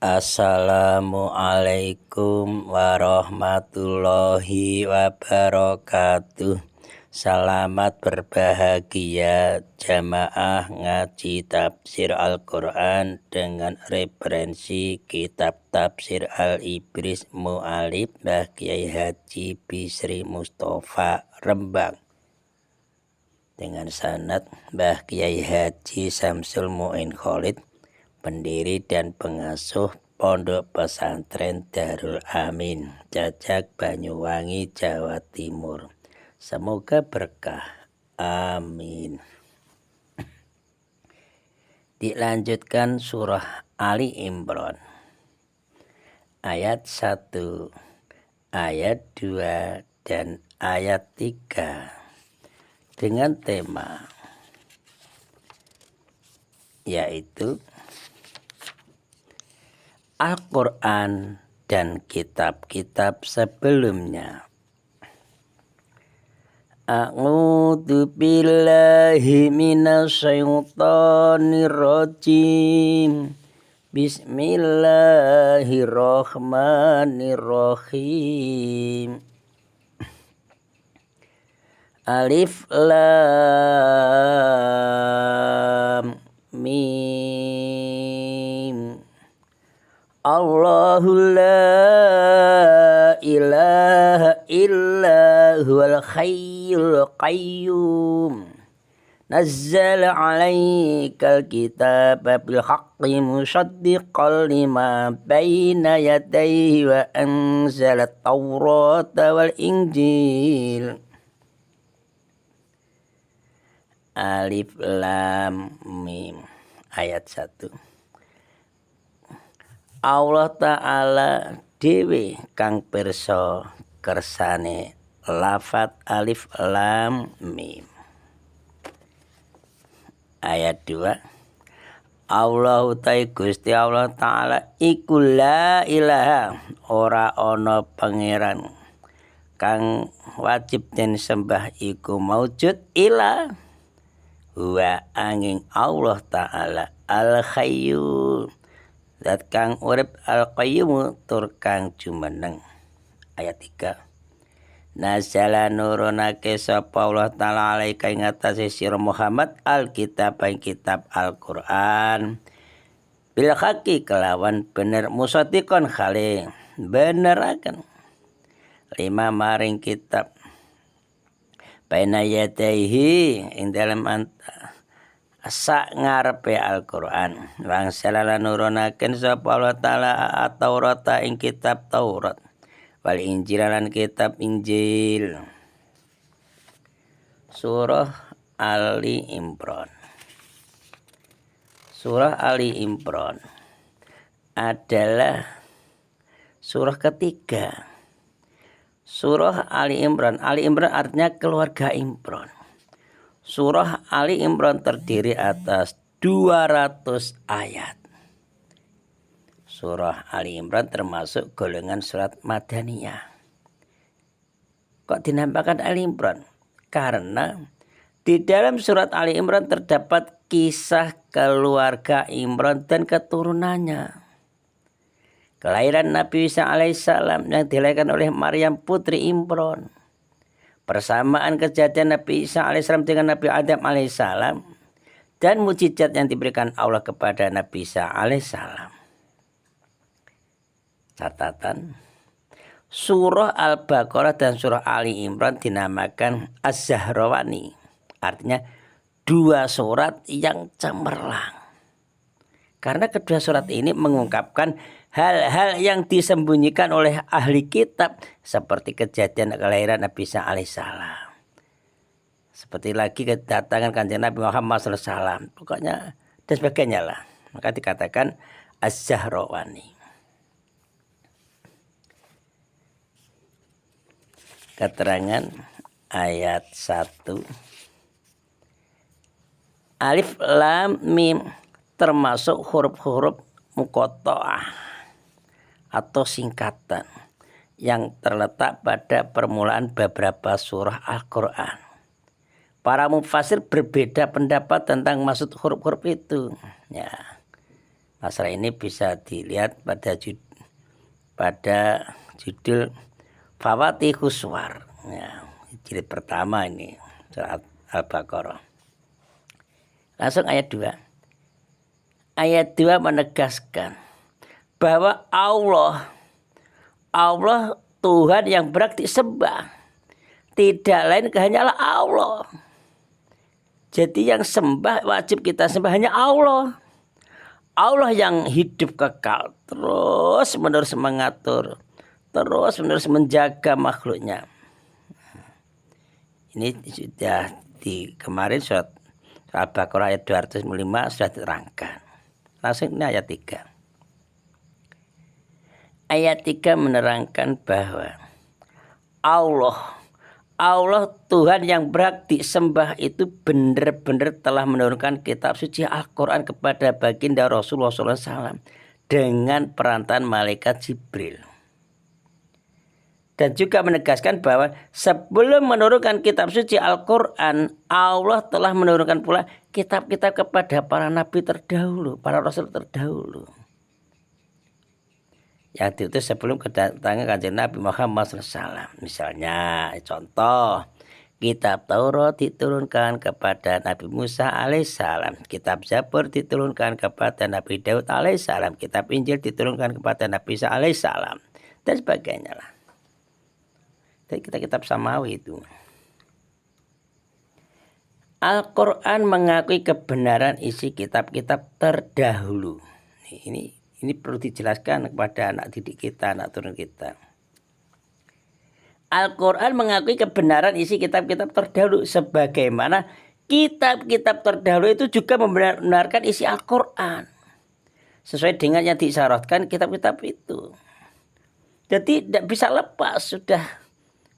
Assalamualaikum warahmatullahi wabarakatuh. Selamat berbahagia jamaah ngaji tafsir Al-Quran dengan referensi kitab tafsir Al-Ibris Mu'alif Mbah Kiai Haji Bisri Mustafa Rembang, dengan sanad Mbah Kiai Haji Samsul Mu'in Khalid, pendiri dan pengasuh Pondok Pesantren Darul Amin, Cacak, Banyuwangi, Jawa Timur. Semoga berkah. Amin. Dilanjutkan surah Ali Imran ayat 1, ayat 2 dan ayat 3 dengan tema yaitu Al-Quran dan kitab-kitab sebelumnya. A'udzu billahi minasyaitonir rajim. Bismillahirrahmanirrahim. Alif lam mim. Allahu la ilaha illa huwal hayyul qayyum. Nazzala 'alaikal kitaba bil haqqi musaddiqan lima baina yadayhi wa anzala at-taurata wal injil. Alif lam mim ayat 1. Allah Ta'ala dewe kang pirsa kersane lafat alif lam mim. Ayat 2. Allah utai Gusti Allah Ta'ala iku la ilaha, ora ana pangeran kang wajib den sembah iku maujud ila wa angin Allah Ta'ala al-hayyu, zat kang urip al-qayyum tur kang jumeneng. Ayat 3. Nazala nurunake sapa Allah Ta'ala alaika ing atase sira Muhammad al-kitab ing kitab Al-Qur'an bil haqqi kelawan bener musaddiqon khali beneraken lima maring kitab baina yadaihi ing dalem sak ngarepe Al-Qur'an. Wang salala nurunaken sapa Allah Ta'ala at-Taurata ing kitab Taurat wal Injil lan kitab Injil. Surah Ali Imran. Surah Ali Imran adalah surah ketiga. Surah Ali Imran. Ali Imran artinya keluarga Imran. Surah Ali Imran terdiri atas 200 ayat. Surah Ali Imran termasuk golongan surat Madaniyah. Kok dinamakan Ali Imran? Karena di dalam surat Ali Imran terdapat kisah keluarga Imran dan keturunannya. Kelahiran Nabi Isa alaihissalam yang dilahirkan oleh Maryam putri Imran. Persamaan kejadian Nabi Isa alaihissalam dengan Nabi Adam alaihissalam dan mukjizat yang diberikan Allah kepada Nabi Isa alaihissalam. Catatan, surah Al-Baqarah dan surah Ali Imran dinamakan Az-Zahrawani, artinya dua surat yang cemerlang. Karena kedua surat ini mengungkapkan hal-hal yang disembunyikan oleh ahli kitab seperti kejadian kelahiran Nabi Isa alaihissalam. Seperti lagi kedatangan Kanjeng Nabi Muhammad SAW. Pokoknya dan sebagainya lah. Maka dikatakan Az-Zahrawani. Keterangan ayat 1. Alif lam mim termasuk huruf-huruf muqatta'ah atau singkatan yang terletak pada permulaan beberapa surah Al-Quran. Para mufassir berbeda pendapat tentang maksud huruf-huruf itu. Ya. Masalah ini bisa dilihat pada judul Fawatihus Suwar. Ya, jilid pertama ini surat Al-Baqarah. Langsung ayat 2. Ayat 2 menegaskan bahwa Allah Tuhan yang berhak disembah. Tidak lain hanyalah Allah. Jadi yang sembah, wajib kita sembah hanya Allah. Allah yang hidup kekal, terus menerus mengatur, terus menerus menjaga makhluknya. Ini sudah di kemarin surat Al-Baqarah ayat 205 sudah diterangkan. Langsung ini ayat 3. Ayat 3 menerangkan bahwa Allah Tuhan yang berhak disembah itu benar-benar telah menurunkan kitab suci Al-Quran kepada baginda Rasulullah SAW dengan perantaraan malaikat Jibril. Dan juga menegaskan bahwa sebelum menurunkan kitab suci Al-Quran, Allah telah menurunkan pula kitab-kitab kepada para nabi terdahulu, para rasul terdahulu, yang diutus sebelum kedatangan kanjeng Nabi Muhammad SAW. Misalnya contoh, kitab Taurat diturunkan kepada Nabi Musa alaihissalam, kitab Zabur diturunkan kepada Nabi Daud alaihissalam, kitab Injil diturunkan kepada Nabi Isa alaihissalam, dan sebagainya lah. Dari kitab-kitab samawi itu. Al-Quran mengakui kebenaran isi kitab-kitab terdahulu. Ini perlu dijelaskan kepada anak didik kita, anak turun kita. Al-Quran mengakui kebenaran isi kitab-kitab terdahulu, sebagaimana kitab-kitab terdahulu itu juga membenarkan isi Al-Quran sesuai dengan yang disyaratkan kitab-kitab itu. Jadi tidak bisa lepas, sudah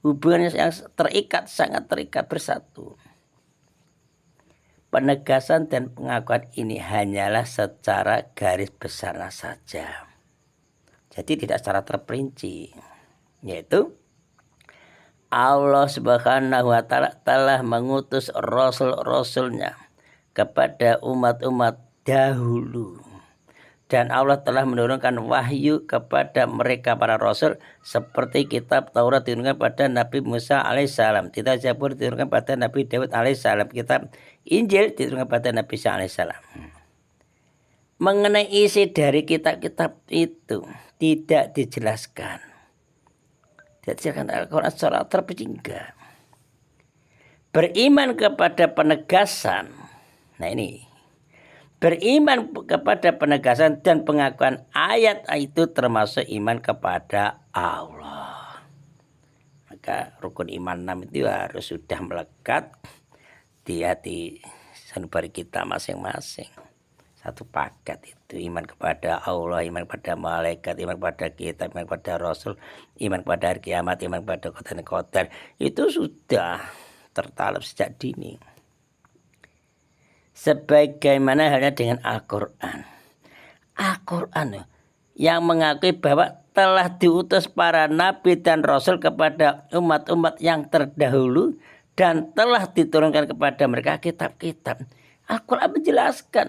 hubungannya yang terikat, sangat terikat bersatu. Penegasan dan pengakuan ini hanyalah secara garis besar saja. Jadi tidak secara terperinci. Yaitu Allah Subhanahu wa Ta'ala telah mengutus rasul-rasulnya kepada umat-umat dahulu. Dan Allah telah menurunkan wahyu kepada mereka para rasul, seperti kitab Taurat diturunkan pada Nabi Musa alaihissalam, kitab Zabur diturunkan pada Nabi Daud alaihissalam, kitab Injil diturunkan pada Nabi Isa alaihissalam. Mengenai isi dari kitab-kitab itu tidak dijelaskan. Tidak dijelaskan Al-Quran secara terperinci. Beriman kepada penegasan. Nah ini. Beriman kepada penegasan dan pengakuan ayat itu termasuk iman kepada Allah. Maka rukun iman 6 itu harus sudah melekat di hati sanubari kita masing-masing. Satu paket itu, iman kepada Allah, iman kepada malaikat, iman kepada kitab, iman kepada Rasul, iman kepada hari kiamat, iman kepada qadar. Itu sudah tertalap sejak dini. Sebagaimana halnya dengan Al-Quran. Al-Quran yang mengakui bahwa telah diutus para nabi dan rasul kepada umat-umat yang terdahulu dan telah diturunkan kepada mereka kitab-kitab. Al-Quran menjelaskan.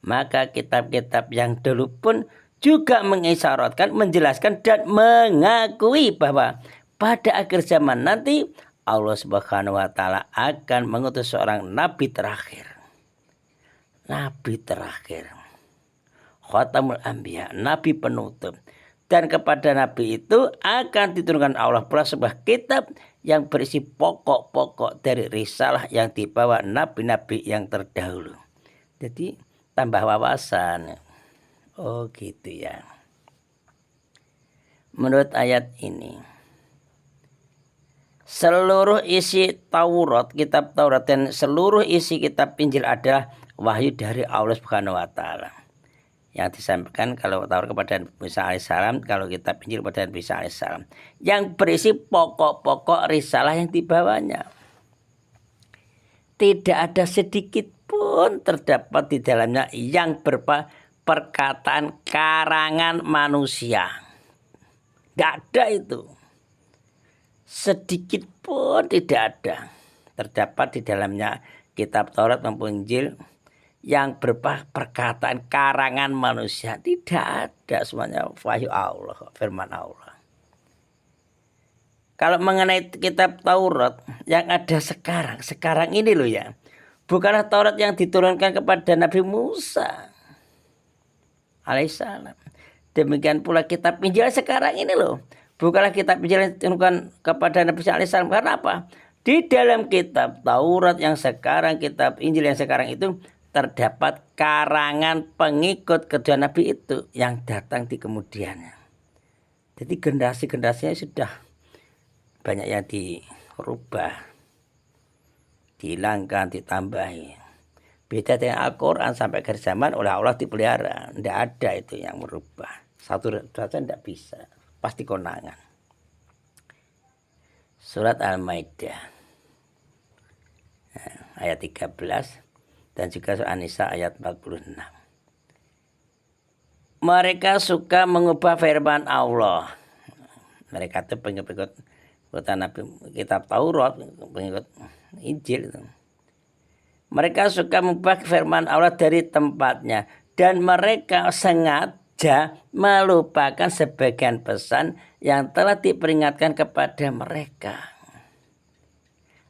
Maka kitab-kitab yang dulu pun juga mengisyaratkan, menjelaskan dan mengakui bahwa pada akhir zaman nanti Allah Subhanahu wa Ta'ala akan mengutus seorang nabi terakhir. Nabi terakhir. Khatamul Anbiya, nabi penutup. Dan kepada nabi itu akan diturunkan Allah pula sebuah kitab yang berisi pokok-pokok dari risalah yang dibawa nabi-nabi yang terdahulu. Jadi tambah wawasan. Oh gitu ya. Menurut ayat ini, seluruh isi Taurat, kitab Taurat dan seluruh isi kitab Injil adalah wahyu dari Allah Subhanahu wa Ta'ala. Yang disampaikan kalau Taurat kepada Nabi Musa alaihissalam, kalau kitab Injil kepada Nabi Isa alaihissalam, yang berisi pokok-pokok risalah yang dibawanya. Tidak ada sedikit pun terdapat di dalamnya yang berupa perkataan karangan manusia. Tidak ada itu. Sedikit pun tidak ada terdapat di dalamnya kitab Taurat maupun Injil yang berupa perkataan karangan manusia. Tidak ada, semuanya wahyu Allah, firman Allah. Kalau mengenai kitab Taurat yang ada sekarang ini loh ya, bukanlah Taurat yang diturunkan kepada Nabi Musa alaihissalam. Demikian pula kitab Injil sekarang ini loh, bukanlah kitab Injil yang diturunkan kepada Nabi Musa alaihissalam. Karena apa? Di dalam kitab Taurat yang sekarang, kitab Injil yang sekarang itu terdapat karangan pengikut kedua Nabi itu yang datang di kemudiannya. Jadi generasi-generasinya sudah banyak yang dirubah, dihilangkan, ditambahi. Beda dengan Al-Quran sampai akhir zaman oleh Allah dipelihara. Tidak ada itu yang merubah. Satu saja tidak bisa. Pasti konangan. Surat Al-Maidah ayat 13 dan juga surat An-Nisa ayat 46. Mereka suka mengubah firman Allah. Mereka itu pengikut Nabi, kitab Taurat, pengikut Injil itu. Mereka suka mengubah firman Allah dari tempatnya, dan mereka sengaja melupakan sebagian pesan yang telah diperingatkan kepada mereka.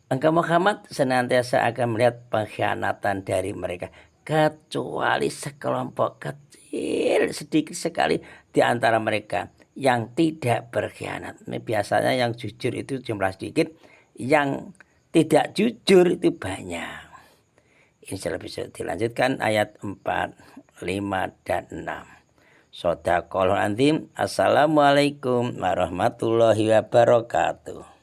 Engkau Muhammad senantiasa akan melihat pengkhianatan dari mereka, kecuali sekelompok kecil sedikit sekali di antara mereka yang tidak berkhianat. Ini biasanya yang jujur itu jumlah sedikit, yang tidak jujur itu banyak. Insyaallah bisa dilanjutkan ayat 4, 5, dan 6. Shadaqallahul azim. Assalamualaikum warahmatullahi wabarakatuh.